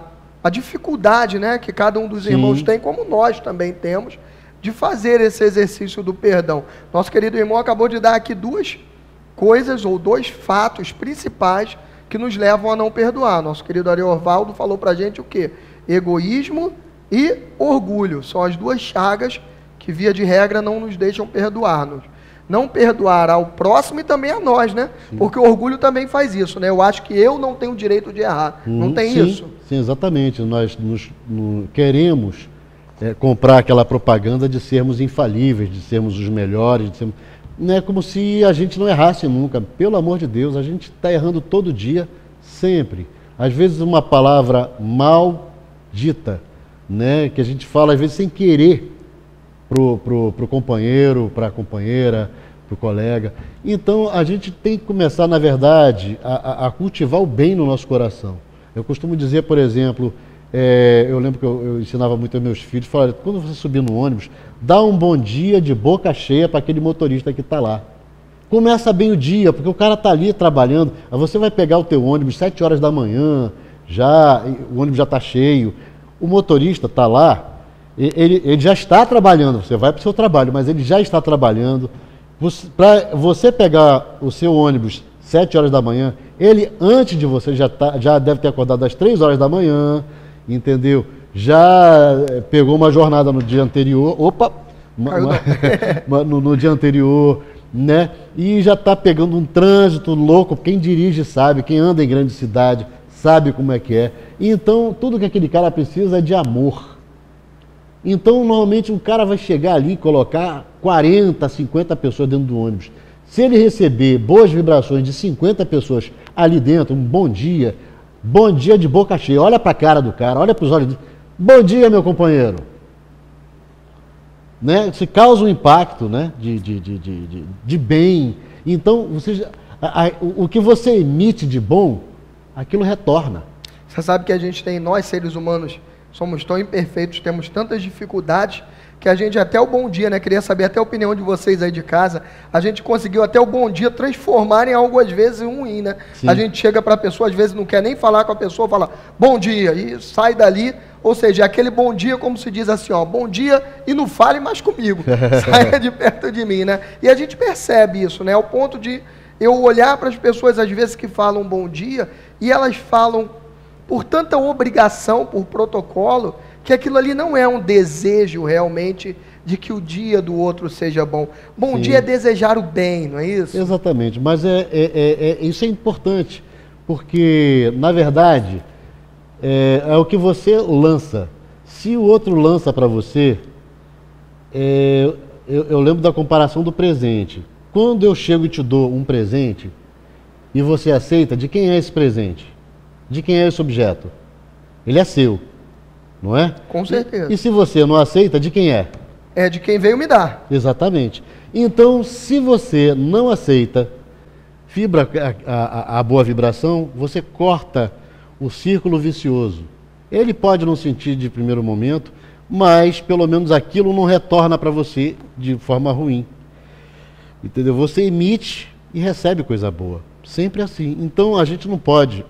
dificuldade, né, que cada um dos irmãos tem, como nós também temos, de fazer esse exercício do perdão. Nosso querido irmão acabou de dar aqui duas coisas ou dois fatos principais que nos levam a não perdoar. Nosso querido Ariovaldo falou pra gente o quê? Egoísmo e orgulho. São as duas chagas que, via de regra, não nos deixam perdoar-nos. Não perdoar ao próximo e também a nós, né? Porque o orgulho também faz isso, né? Eu acho que eu não tenho o direito de errar. Não tem isso? Sim, exatamente. Nós queremos comprar aquela propaganda de sermos infalíveis, de sermos os melhores, não é como se a gente não errasse nunca. Pelo amor de Deus, a gente está errando todo dia, sempre. Às vezes uma palavra mal dita, né, que a gente fala às vezes sem querer pro companheiro, para a companheira, para o colega. Então a gente tem que começar, na verdade, a cultivar o bem no nosso coração. Eu costumo dizer, por exemplo, eu lembro que eu ensinava muito aos meus filhos, falava, quando você subir no ônibus, dá um bom dia de boca cheia para aquele motorista que está lá. Começa bem o dia, porque o cara está ali trabalhando. Aí você vai pegar o teu ônibus 7 horas da manhã, o ônibus já está cheio, o motorista está lá, ele já está trabalhando, você vai para o seu trabalho, mas ele já está trabalhando. Para você pegar o seu ônibus 7 horas da manhã, ele antes de você já deve ter acordado às 3 horas da manhã, entendeu? Já pegou uma jornada no dia anterior, no dia anterior, né? E já está pegando um trânsito louco. Quem dirige sabe, quem anda em grande cidade sabe como é que é. Então, tudo que aquele cara precisa é de amor. Então, normalmente, um cara vai chegar ali e colocar 40, 50 pessoas dentro do ônibus. Se ele receber boas vibrações de 50 pessoas ali dentro, um bom dia de boca cheia, olha para a cara do cara, olha para os olhos dele, bom dia, meu companheiro. Né? Se causa um impacto, né? de bem. Então, o que você emite de bom, aquilo retorna. Você sabe que a gente tem, nós seres humanos, somos tão imperfeitos, temos tantas dificuldades, que a gente até o bom dia, né? Queria saber até a opinião de vocês aí de casa, a gente conseguiu até o bom dia transformar em algo às vezes ruim, né? Sim. A gente chega para a pessoa, às vezes não quer nem falar com a pessoa, fala bom dia, e sai dali, ou seja, aquele bom dia, como se diz assim, ó, bom dia e não fale mais comigo, saia de perto de mim, né? E a gente percebe isso, né? Ao ponto de eu olhar para as pessoas, às vezes, que falam bom dia, e elas falam por tanta obrigação, por protocolo, que aquilo ali não é um desejo realmente de que o dia do outro seja bom. Bom Sim. dia é desejar o bem, não é isso? Exatamente, mas isso é importante, porque, na verdade, é o que você lança. Se o outro lança para você, eu lembro da comparação do presente. Quando eu chego e te dou um presente, e você aceita, de quem é esse presente? De quem é esse objeto? Ele é seu, não é? Com certeza. E se você não aceita, de quem é? É de quem veio me dar. Exatamente. Então, se você não aceita a boa vibração, você corta o círculo vicioso. Ele pode não sentir de primeiro momento, mas pelo menos aquilo não retorna para você de forma ruim. Entendeu? Você emite e recebe coisa boa. Sempre assim. Então, a gente não pode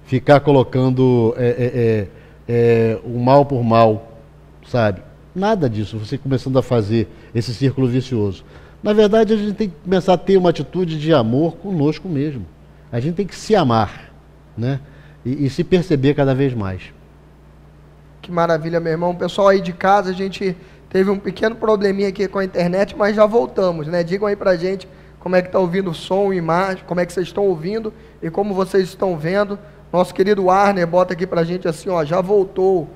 ficar colocando o mal por mal, sabe? Nada disso, você começando a fazer esse círculo vicioso. Na verdade, a gente tem que começar a ter uma atitude de amor conosco mesmo. A gente tem que se amar, né? E se perceber cada vez mais. Que maravilha, meu irmão. Pessoal aí de casa, a gente teve um pequeno probleminha aqui com a internet, mas já voltamos, né? Digam aí pra gente como é que está ouvindo o som e imagem, como é que vocês estão ouvindo e como vocês estão vendo. Nosso querido Warner bota aqui pra gente assim, ó, já voltou.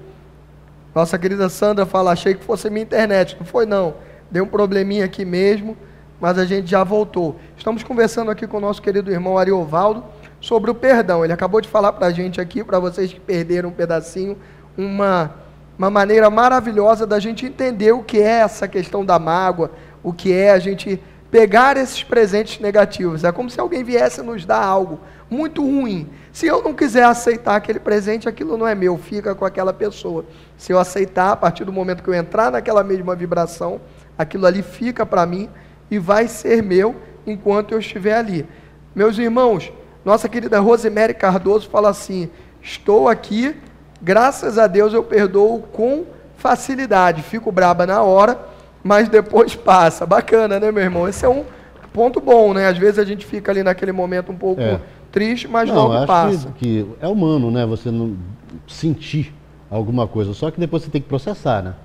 Nossa querida Sandra fala, achei que fosse minha internet. Não foi não, deu um probleminha aqui mesmo, mas a gente já voltou. Estamos conversando aqui com o nosso querido irmão Ariovaldo sobre o perdão. Ele acabou de falar pra gente aqui, para vocês que perderam um pedacinho, uma maneira maravilhosa da gente entender o que é essa questão da mágoa, o que é a gente pegar esses presentes negativos. É como se alguém viesse nos dar algo muito ruim. Se eu não quiser aceitar aquele presente, aquilo não é meu, fica com aquela pessoa. Se eu aceitar, a partir do momento que eu entrar naquela mesma vibração, aquilo ali fica para mim e vai ser meu enquanto eu estiver ali. Meus irmãos, nossa querida Rosemary Cardoso fala assim, estou aqui, graças a Deus eu perdoo com facilidade, fico braba na hora, mas depois passa. Bacana, né, meu irmão? Esse é um ponto bom, né? Às vezes a gente fica ali naquele momento um pouco triste, mas logo passa. Que é humano, né? Você não sentir alguma coisa, só que depois você tem que processar, né?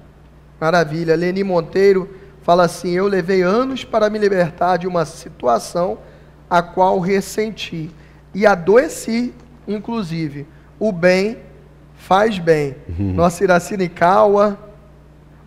Maravilha. Leni Monteiro fala assim, eu levei anos para me libertar de uma situação a qual ressenti e adoeci, inclusive. O bem faz bem. Nossa Iracine Caua,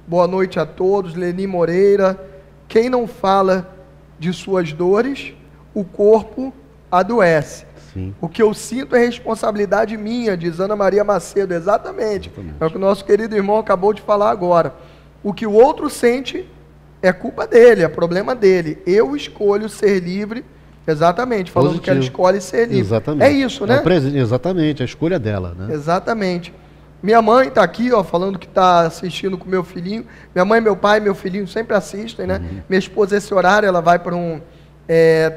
boa noite a todos. Leni Moreira, quem não fala de suas dores, o corpo adoece. Sim. O que eu sinto é responsabilidade minha, diz Ana Maria Macedo, exatamente. É o que o nosso querido irmão acabou de falar agora. O que o outro sente é culpa dele, é problema dele. Eu escolho ser livre, exatamente, falando Positivo. que ela escolhe ser livre. Exatamente. É isso, né? Exatamente, a escolha dela, né? Exatamente. Minha mãe está aqui, ó, falando que está assistindo com meu filhinho. Minha mãe, meu pai, meu filhinho sempre assistem, né? Minha esposa, esse horário, ela vai para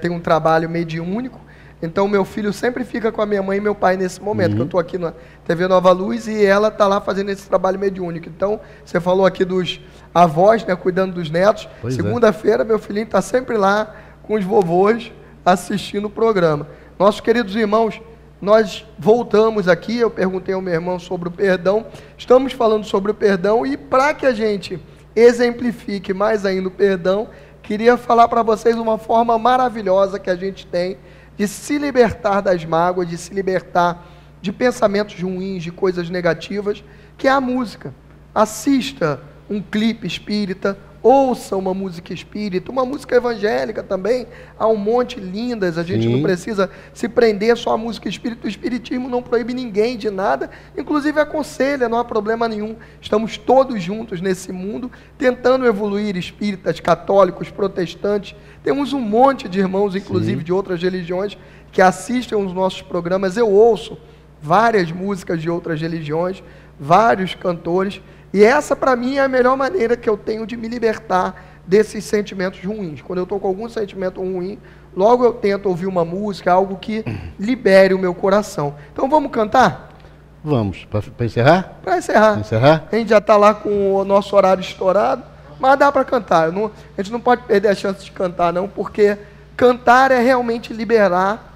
tem um trabalho mediúnico. Então, meu filho sempre fica com a minha mãe e meu pai nesse momento, que eu estou aqui na TV Nova Luz e ela está lá fazendo esse trabalho mediúnico. Então, você falou aqui dos avós, né, cuidando dos netos. Segunda-feira, meu filhinho está sempre lá com os vovôs assistindo o programa. Nossos queridos irmãos, nós voltamos aqui, eu perguntei ao meu irmão sobre o perdão, estamos falando sobre o perdão e para que a gente exemplifique mais ainda o perdão, queria falar para vocês uma forma maravilhosa que a gente tem de se libertar das mágoas, de se libertar de pensamentos ruins, de coisas negativas, que é a música. Assista um clipe espírita, ouça uma música espírita, uma música evangélica também, há um monte lindas, a gente não precisa se prender só à música espírita, o espiritismo não proíbe ninguém de nada, inclusive aconselha, não há problema nenhum, estamos todos juntos nesse mundo, tentando evoluir, espíritas, católicos, protestantes, temos um monte de irmãos, inclusive de outras religiões, que assistem aos nossos programas, eu ouço várias músicas de outras religiões, vários cantores, e essa para mim é a melhor maneira que eu tenho de me libertar desses sentimentos ruins. Quando eu estou com algum sentimento ruim, logo eu tento ouvir uma música, algo que libere o meu coração. Então vamos cantar? Vamos, para encerrar? Para encerrar. Encerrar? A gente já está lá com o nosso horário estourado, mas dá para cantar. A gente não pode perder a chance de cantar não, porque cantar é realmente liberar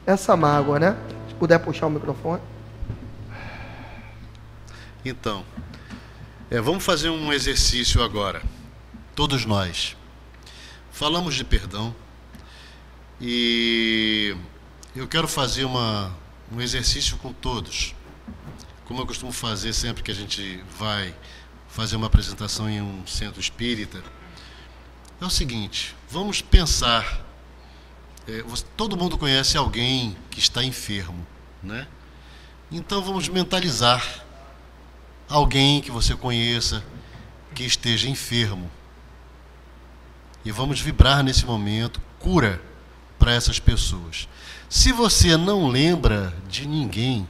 essa mágoa, né? Se puder puxar o microfone. Então, vamos fazer um exercício agora, todos nós. Falamos de perdão e eu quero fazer um exercício com todos, como eu costumo fazer sempre que a gente vai fazer uma apresentação em um centro espírita. É o seguinte, vamos pensar, todo mundo conhece alguém que está enfermo, né? Então vamos mentalizar alguém que você conheça que esteja enfermo. E vamos vibrar nesse momento cura para essas pessoas. Se você não lembra de ninguém,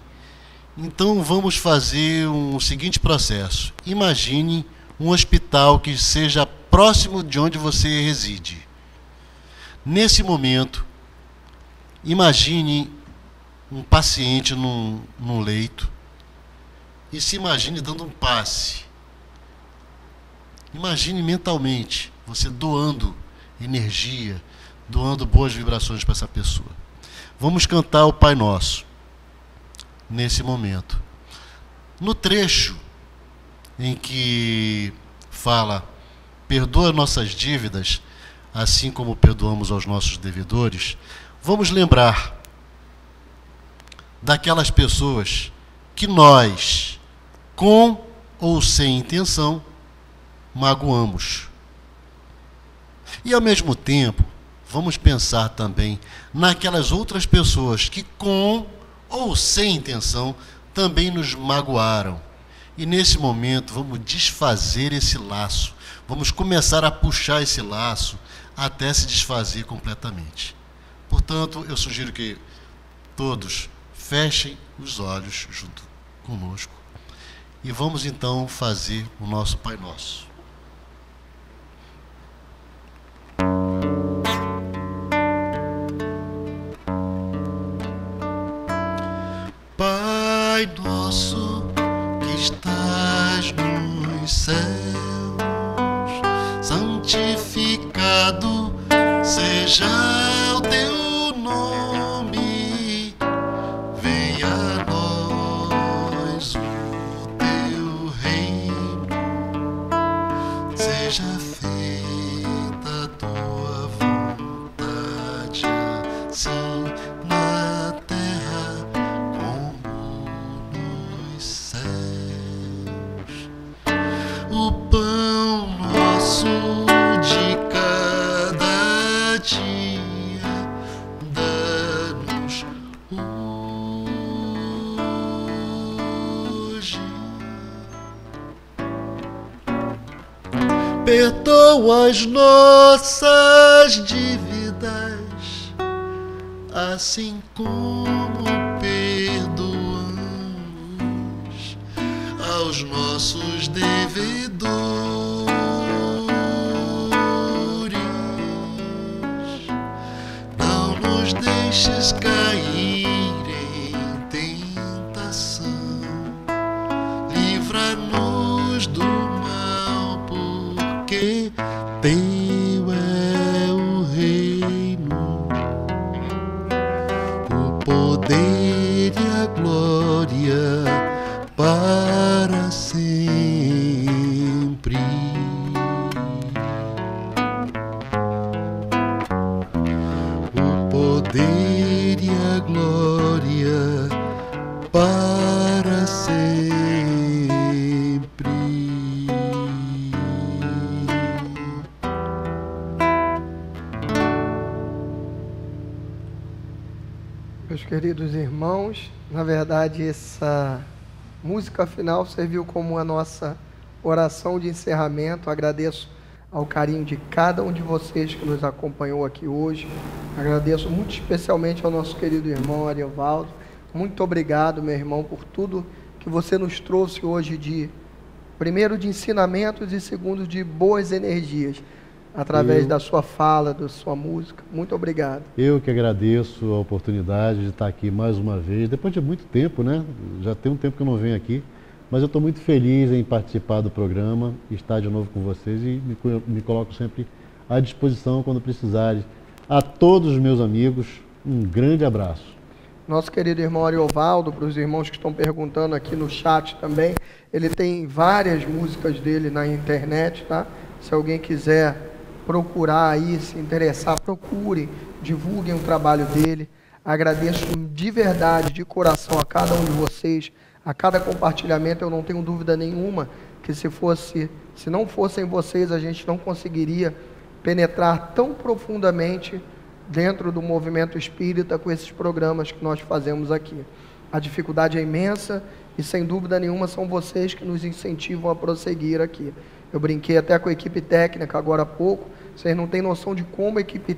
então vamos fazer um seguinte processo. Imagine um hospital que seja próximo de onde você reside. Nesse momento, imagine um paciente num leito, e se imagine dando um passe. Imagine mentalmente você doando energia, doando boas vibrações para essa pessoa. Vamos cantar o Pai Nosso nesse momento. No trecho em que fala: perdoa nossas dívidas, assim como perdoamos aos nossos devedores, vamos lembrar daquelas pessoas que nós, com ou sem intenção, magoamos. E ao mesmo tempo, vamos pensar também naquelas outras pessoas que, com ou sem intenção, também nos magoaram. E nesse momento, vamos desfazer esse laço. Vamos começar a puxar esse laço até se desfazer completamente. Portanto, eu sugiro que todos fechem os olhos junto conosco e vamos então fazer o nosso Pai Nosso. Pai nosso que estás nos céus, santificado seja o teu nome, venha a nós o teu reino, seja feita a tua vontade, assim na terra como nos céus. O pão nosso de cada dia dá-nos hoje. Perdoa as nossas dívidas, assim como perdoamos aos nossos devedores. Não nos deixes cair em tentação, livra-nos do mal, porque teu é o reino, o poder e a glória para sempre. O poder e Meus queridos irmãos, na verdade essa música final serviu como a nossa oração de encerramento. Agradeço ao carinho de cada um de vocês que nos acompanhou aqui hoje. Agradeço muito especialmente ao nosso querido irmão Ariovaldo. Muito obrigado, meu irmão, por tudo que você nos trouxe hoje primeiro de ensinamentos e segundo de boas energias, através da sua fala, da sua música. Muito obrigado. Eu que agradeço a oportunidade de estar aqui mais uma vez, depois de muito tempo, né? Já tem um tempo que eu não venho aqui, mas eu estou muito feliz em participar do programa, estar de novo com vocês e me coloco sempre à disposição quando precisarem. A todos os meus amigos, um grande abraço. Nosso querido irmão Ariovaldo, para os irmãos que estão perguntando aqui no chat também, ele tem várias músicas dele na internet, tá? Se alguém quiser procurar aí, se interessar, procurem, divulguem o trabalho dele. Agradeço de verdade, de coração, a cada um de vocês, a cada compartilhamento. Eu não tenho dúvida nenhuma que se não fossem vocês, a gente não conseguiria penetrar tão profundamente dentro do movimento espírita com esses programas que nós fazemos aqui. A dificuldade é imensa e, sem dúvida nenhuma, são vocês que nos incentivam a prosseguir aqui. Eu brinquei até com a equipe técnica agora há pouco. Vocês não têm noção de como a equipe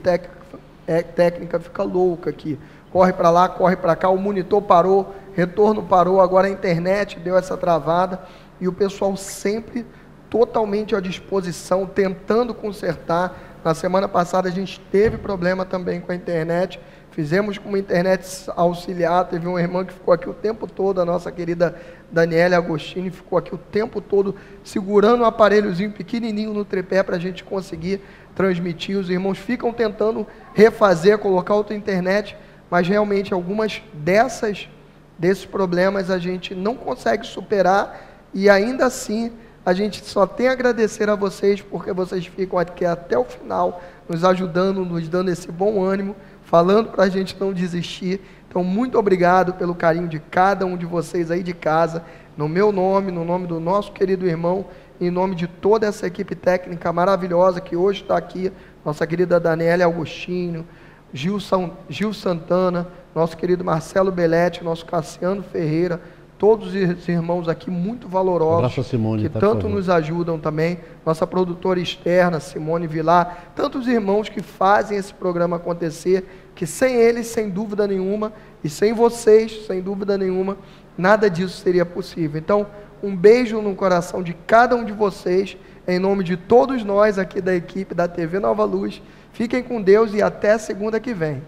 técnica fica louca aqui. Corre para lá, corre para cá, o monitor parou, retorno parou, agora a internet deu essa travada e o pessoal sempre totalmente à disposição, tentando consertar. Na semana passada a gente teve problema também com a internet, fizemos com uma internet auxiliar, teve uma irmã que ficou aqui o tempo todo, a nossa querida Daniela Agostini, ficou aqui o tempo todo segurando um aparelhozinho pequenininho no tripé para a gente conseguir transmitir. Os irmãos ficam tentando refazer, colocar outra internet, mas realmente algumas desses problemas a gente não consegue superar e ainda assim a gente só tem a agradecer a vocês, porque vocês ficam aqui até o final, nos ajudando, nos dando esse bom ânimo, falando para a gente não desistir. Então, muito obrigado pelo carinho de cada um de vocês aí de casa, no meu nome, no nome do nosso querido irmão, em nome de toda essa equipe técnica maravilhosa que hoje está aqui, nossa querida Daniela Agostinho, Gil Santana, nosso querido Marcelo Belletti, nosso Cassiano Ferreira, todos os irmãos aqui muito valorosos, Simone, que tanto nos ajudam também, nossa produtora externa, Simone Vilar, tantos irmãos que fazem esse programa acontecer, que sem eles, sem dúvida nenhuma, e sem vocês, sem dúvida nenhuma, nada disso seria possível. Então, um beijo no coração de cada um de vocês, em nome de todos nós aqui da equipe da TV Nova Luz. Fiquem com Deus e até segunda que vem.